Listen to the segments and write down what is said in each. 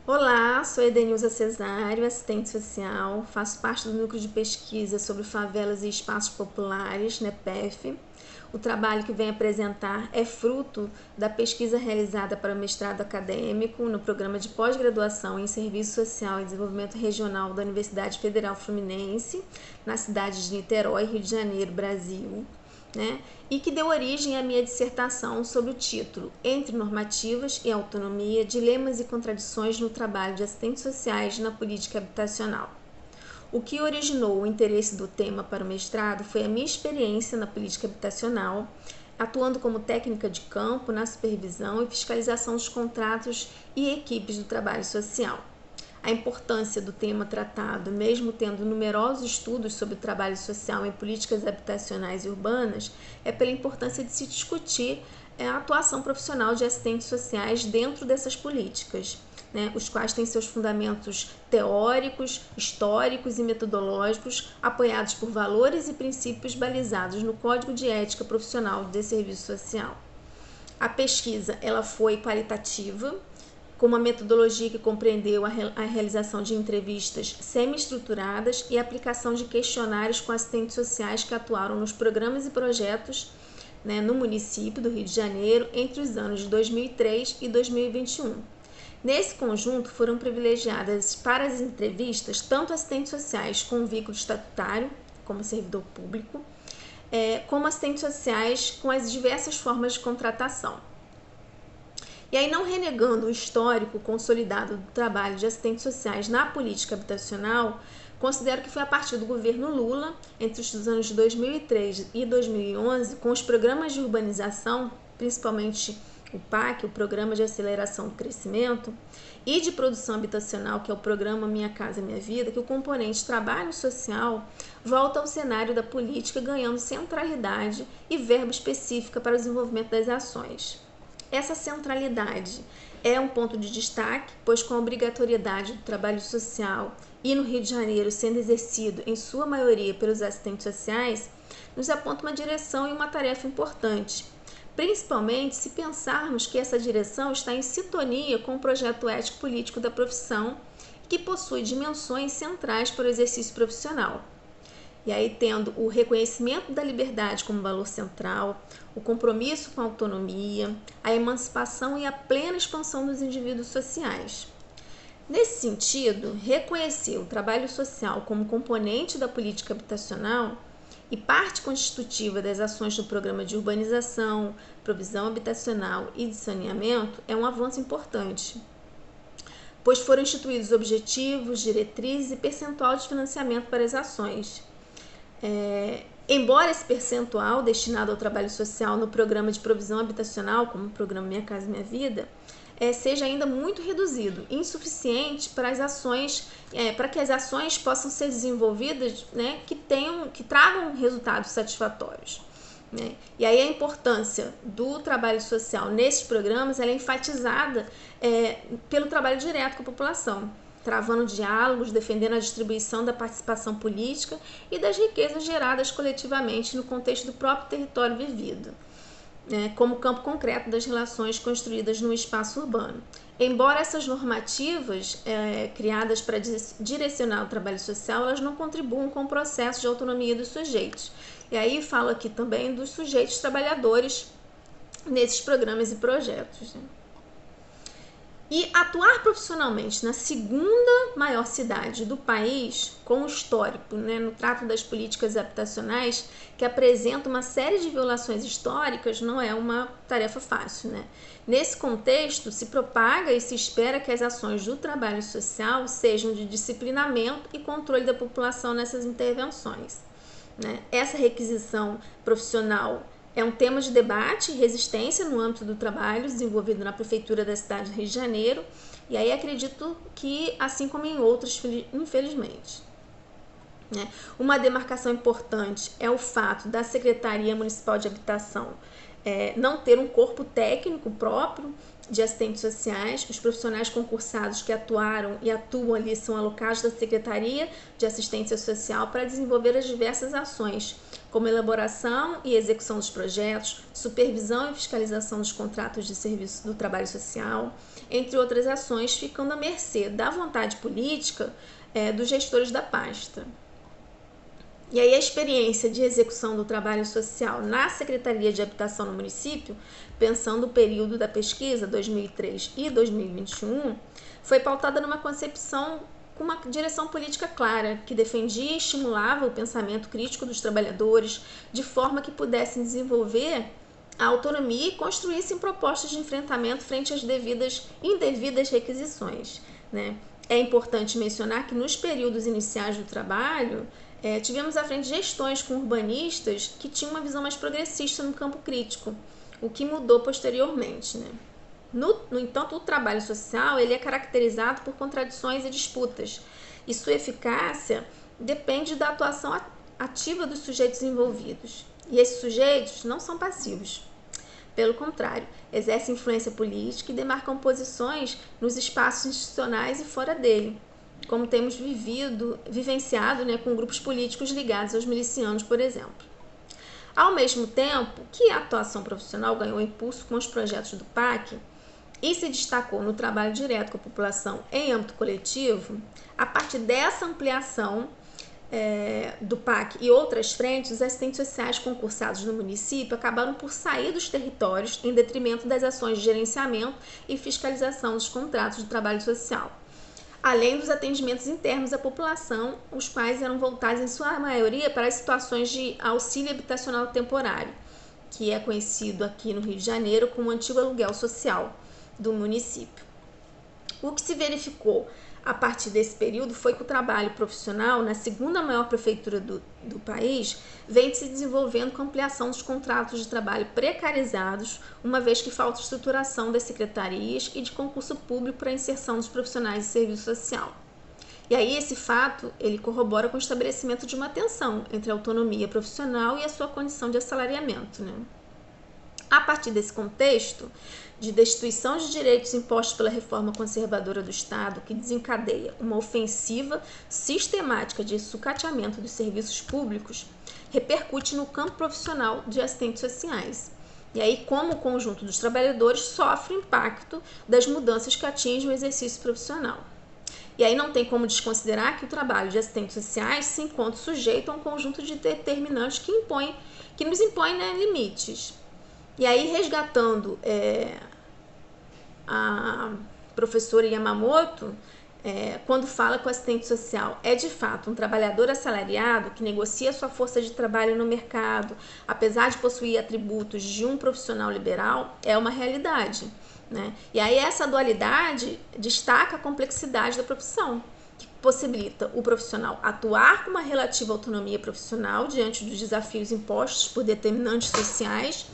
Olá, sou Edenilza Cesário, assistente social, faço parte do Núcleo de Pesquisa sobre Favelas e Espaços Populares, NEPEF. O trabalho que venho apresentar é fruto da pesquisa realizada para o mestrado acadêmico no programa de pós-graduação em Serviço Social e Desenvolvimento Regional da Universidade Federal Fluminense, na cidade de Niterói, Rio de Janeiro, Brasil. E que deu origem à minha dissertação sobre o título Entre Normativas e Autonomia, Dilemas e Contradições no Trabalho de Assistentes Sociais na Política Habitacional. O que originou o interesse do tema para o mestrado foi a minha experiência na política habitacional, atuando como técnica de campo na supervisão e fiscalização dos contratos e equipes do trabalho social. A importância do tema tratado, mesmo tendo numerosos estudos sobre o trabalho social em políticas habitacionais e urbanas, é pela importância de se discutir a atuação profissional de assistentes sociais dentro dessas políticas, os quais têm seus fundamentos teóricos, históricos e metodológicos, apoiados por valores e princípios balizados no Código de Ética Profissional de Serviço Social. A pesquisa ela foi qualitativa, com uma metodologia que compreendeu a realização de entrevistas semi-estruturadas e a aplicação de questionários com assistentes sociais que atuaram nos programas e projetos no município do Rio de Janeiro entre os anos de 2003 e 2021. Nesse conjunto, foram privilegiadas para as entrevistas tanto assistentes sociais com vínculo estatutário, como servidor público, como assistentes sociais com as diversas formas de contratação. E aí, não renegando o histórico consolidado do trabalho de assistentes sociais na política habitacional, considero que foi a partir do governo Lula, entre os anos de 2003 e 2011, com os programas de urbanização, principalmente o PAC, o Programa de Aceleração do Crescimento, e de produção habitacional, que é o programa Minha Casa Minha Vida, que o componente trabalho social volta ao cenário da política, ganhando centralidade e verba específica para o desenvolvimento das ações. Essa centralidade é um ponto de destaque, pois com a obrigatoriedade do trabalho social e no Rio de Janeiro sendo exercido em sua maioria pelos assistentes sociais, nos aponta uma direção e uma tarefa importante, principalmente se pensarmos que essa direção está em sintonia com o projeto ético-político da profissão, que possui dimensões centrais para o exercício profissional. E aí, tendo o reconhecimento da liberdade como valor central, o compromisso com a autonomia, a emancipação e a plena expansão dos indivíduos sociais. Nesse sentido, reconhecer o trabalho social como componente da política habitacional e parte constitutiva das ações do programa de urbanização, provisão habitacional e de saneamento é um avanço importante, pois foram instituídos objetivos, diretrizes e percentual de financiamento para as ações. Embora esse percentual destinado ao trabalho social no programa de provisão habitacional, como o programa Minha Casa Minha Vida, seja ainda muito reduzido, insuficiente para as ações, para que as ações possam ser desenvolvidas, que tragam resultados satisfatórios. E aí a importância do trabalho social nesses programas ela é enfatizada pelo trabalho direto com a população, travando diálogos, defendendo a distribuição da participação política e das riquezas geradas coletivamente no contexto do próprio território vivido, como campo concreto das relações construídas no espaço urbano. Embora essas normativas criadas para direcionar o trabalho social, elas não contribuam com o processo de autonomia dos sujeitos. E aí falo aqui também dos sujeitos trabalhadores nesses programas e projetos. E atuar profissionalmente na segunda maior cidade do país, com o histórico no trato das políticas habitacionais, que apresenta uma série de violações históricas, não é uma tarefa fácil. Nesse contexto, se propaga e se espera que as ações do trabalho social sejam de disciplinamento e controle da população nessas intervenções. Essa requisição profissional é um tema de debate e resistência no âmbito do trabalho desenvolvido na Prefeitura da cidade do Rio de Janeiro, e aí acredito que, assim como em outros, infelizmente. Uma demarcação importante é o fato da Secretaria Municipal de Habitação não ter um corpo técnico próprio de assistentes sociais. Os profissionais concursados que atuaram e atuam ali são alocados da Secretaria de Assistência Social para desenvolver as diversas ações, como elaboração e execução dos projetos, supervisão e fiscalização dos contratos de serviço do trabalho social, entre outras ações, ficando à mercê da vontade política dos gestores da pasta. E aí a experiência de execução do trabalho social na Secretaria de Habitação no município, pensando o período da pesquisa, 2003 e 2021, foi pautada numa concepção com uma direção política clara, que defendia e estimulava o pensamento crítico dos trabalhadores, de forma que pudessem desenvolver a autonomia e construíssem propostas de enfrentamento frente às indevidas requisições, né? É importante mencionar que nos períodos iniciais do trabalho, tivemos à frente gestões com urbanistas que tinham uma visão mais progressista no campo crítico, o que mudou posteriormente, né? No entanto, o trabalho social ele é caracterizado por contradições e disputas, e sua eficácia depende da atuação ativa dos sujeitos envolvidos. E esses sujeitos não são passivos. Pelo contrário, exercem influência política e demarcam posições nos espaços institucionais e fora dele, como temos vivenciado, né, com grupos políticos ligados aos milicianos, por exemplo. Ao mesmo tempo que a atuação profissional ganhou impulso com os projetos do PAC e se destacou no trabalho direto com a população em âmbito coletivo, a partir dessa ampliação do PAC e outras frentes, os assistentes sociais concursados no município acabaram por sair dos territórios em detrimento das ações de gerenciamento e fiscalização dos contratos de trabalho social, além dos atendimentos internos à população, os quais eram voltados em sua maioria para as situações de auxílio habitacional temporário, que é conhecido aqui no Rio de Janeiro como antigo aluguel social do município. O que se verificou a partir desse período foi que o trabalho profissional, na segunda maior prefeitura do país, vem se desenvolvendo com ampliação dos contratos de trabalho precarizados, uma vez que falta estruturação das secretarias e de concurso público para a inserção dos profissionais de serviço social. E aí esse fato, ele corrobora com o estabelecimento de uma tensão entre a autonomia profissional e a sua condição de assalariamento, né? A partir desse contexto de destituição de direitos impostos pela reforma conservadora do Estado, que desencadeia uma ofensiva sistemática de sucateamento dos serviços públicos, repercute no campo profissional de assistentes sociais. E aí, como o conjunto dos trabalhadores sofre o impacto das mudanças que atingem o exercício profissional. E aí não tem como desconsiderar que o trabalho de assistentes sociais se encontra sujeito a um conjunto de determinantes que nos impõem, né, limites. E aí, resgatando a professora Yamamoto, quando fala que o assistente social é de fato um trabalhador assalariado que negocia sua força de trabalho no mercado, apesar de possuir atributos de um profissional liberal, é uma realidade, né? E aí essa dualidade destaca a complexidade da profissão, que possibilita o profissional atuar com uma relativa autonomia profissional diante dos desafios impostos por determinantes sociais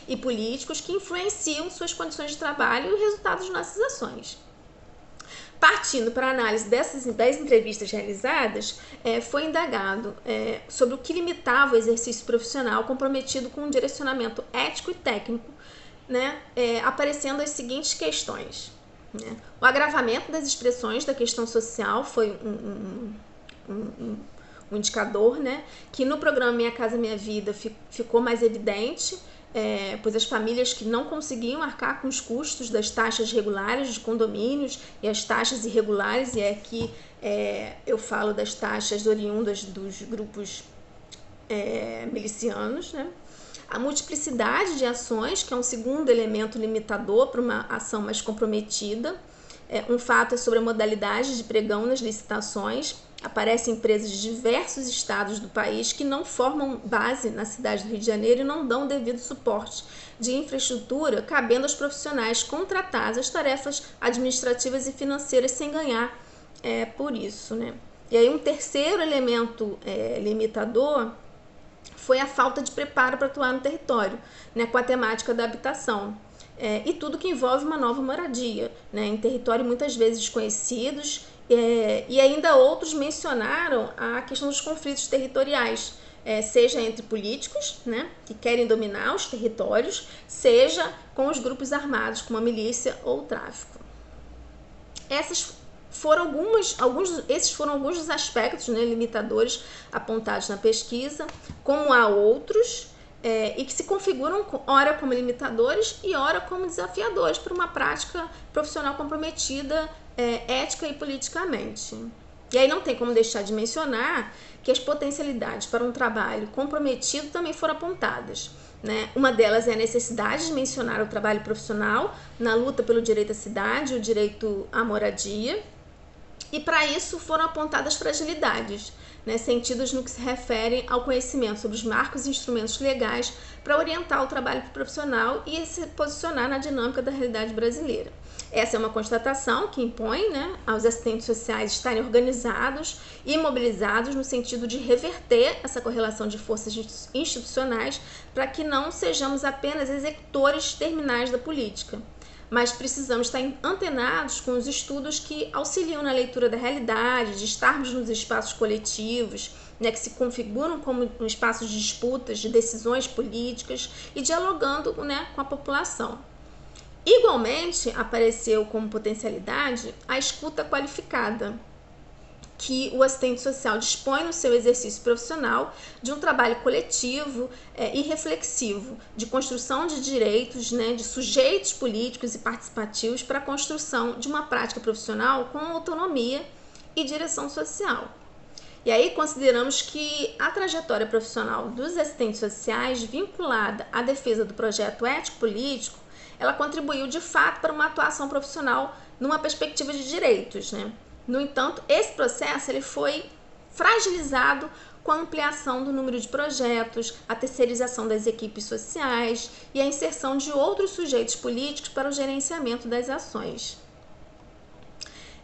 e políticos que influenciam suas condições de trabalho e o resultado de nossas ações. Partindo para a análise das entrevistas realizadas, foi indagado sobre o que limitava o exercício profissional comprometido com um direcionamento ético e técnico, né, aparecendo as seguintes questões, né? O agravamento das expressões da questão social foi um indicador, né, que no programa Minha Casa Minha Vida ficou mais evidente, pois as famílias que não conseguiam arcar com os custos das taxas regulares de condomínios e as taxas irregulares, e aqui eu falo das taxas oriundas dos grupos milicianos, né? A multiplicidade de ações, que é um segundo elemento limitador para uma ação mais comprometida. Um fato é sobre a modalidade de pregão nas licitações. Aparecem empresas de diversos estados do país que não formam base na cidade do Rio de Janeiro e não dão o devido suporte de infraestrutura, cabendo aos profissionais contratados as tarefas administrativas e financeiras sem ganhar por isso, né? E aí um terceiro elemento limitador foi a falta de preparo para atuar no território, né, com a temática da habitação. E tudo que envolve uma nova moradia, né, em território muitas vezes desconhecidos, e ainda outros mencionaram a questão dos conflitos territoriais, seja entre políticos, né, que querem dominar os territórios, seja com os grupos armados, como a milícia ou o tráfico. Esses foram alguns dos aspectos, né, limitadores apontados na pesquisa, como há outros, e que se configuram ora como limitadores e ora como desafiadores para uma prática profissional comprometida ética e politicamente. E aí não tem como deixar de mencionar que as potencialidades para um trabalho comprometido também foram apontadas, né? Uma delas é a necessidade de mencionar o trabalho profissional na luta pelo direito à cidade, o direito à moradia, e para isso foram apontadas fragilidades, né, sentidos no que se refere ao conhecimento sobre os marcos e instrumentos legais para orientar o trabalho profissional e se posicionar na dinâmica da realidade brasileira. Essa é uma constatação que impõe, né, aos assistentes sociais estarem organizados e mobilizados no sentido de reverter essa correlação de forças institucionais para que não sejamos apenas executores terminais da política, mas precisamos estar antenados com os estudos que auxiliam na leitura da realidade, de estarmos nos espaços coletivos, né, que se configuram como espaços de disputas, de decisões políticas e dialogando, né, com a população. Igualmente, apareceu como potencialidade a escuta qualificada, que o assistente social dispõe no seu exercício profissional de um trabalho coletivo e reflexivo, de construção de direitos, né, de sujeitos políticos e participativos para a construção de uma prática profissional com autonomia e direção social. E aí consideramos que a trajetória profissional dos assistentes sociais vinculada à defesa do projeto ético-político, ela contribuiu de fato para uma atuação profissional numa perspectiva de direitos, né? No entanto, esse processo ele foi fragilizado com a ampliação do número de projetos, a terceirização das equipes sociais e a inserção de outros sujeitos políticos para o gerenciamento das ações.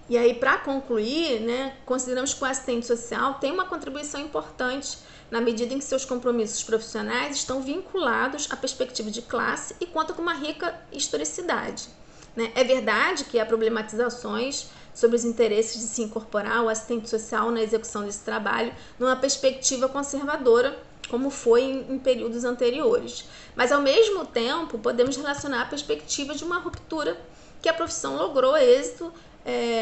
E aí, para concluir, né, consideramos que o assistente social tem uma contribuição importante na medida em que seus compromissos profissionais estão vinculados à perspectiva de classe e conta com uma rica historicidade, né? É verdade que há problematizações sobre os interesses de se incorporar o assistente social na execução desse trabalho numa perspectiva conservadora, como foi em períodos anteriores. Mas, ao mesmo tempo, podemos relacionar a perspectiva de uma ruptura que a profissão logrou êxito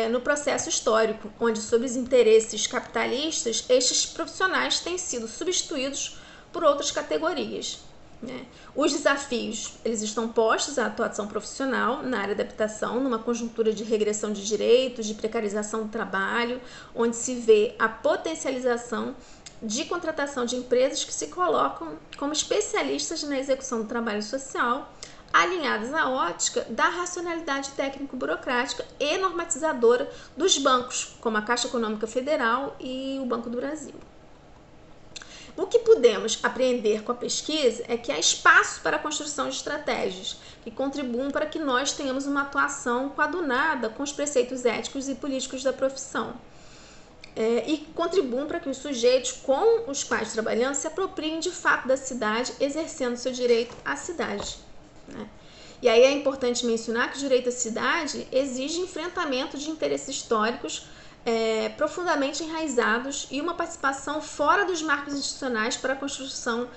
no processo histórico, onde, sob os interesses capitalistas, estes profissionais têm sido substituídos por outras categorias, né? Os desafios eles estão postos à atuação profissional na área da habitação, numa conjuntura de regressão de direitos, de precarização do trabalho, onde se vê a potencialização de contratação de empresas que se colocam como especialistas na execução do trabalho social, alinhadas à ótica da racionalidade técnico-burocrática e normatizadora dos bancos, como a Caixa Econômica Federal e o Banco do Brasil. O que podemos apreender com a pesquisa é que há espaço para a construção de estratégias que contribuam para que nós tenhamos uma atuação coadunada com os preceitos éticos e políticos da profissão, e contribuam para que os sujeitos com os quais trabalhamos se apropriem de fato da cidade, exercendo seu direito à cidade, né? E aí é importante mencionar que o direito à cidade exige enfrentamento de interesses históricos profundamente enraizados e uma participação fora dos marcos institucionais para a construção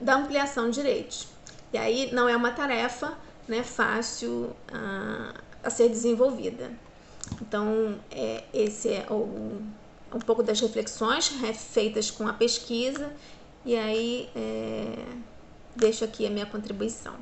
da ampliação de direitos. E aí não é uma tarefa, né, fácil a ser desenvolvida. Então, esse é um pouco das reflexões feitas com a pesquisa, e aí deixo aqui a minha contribuição.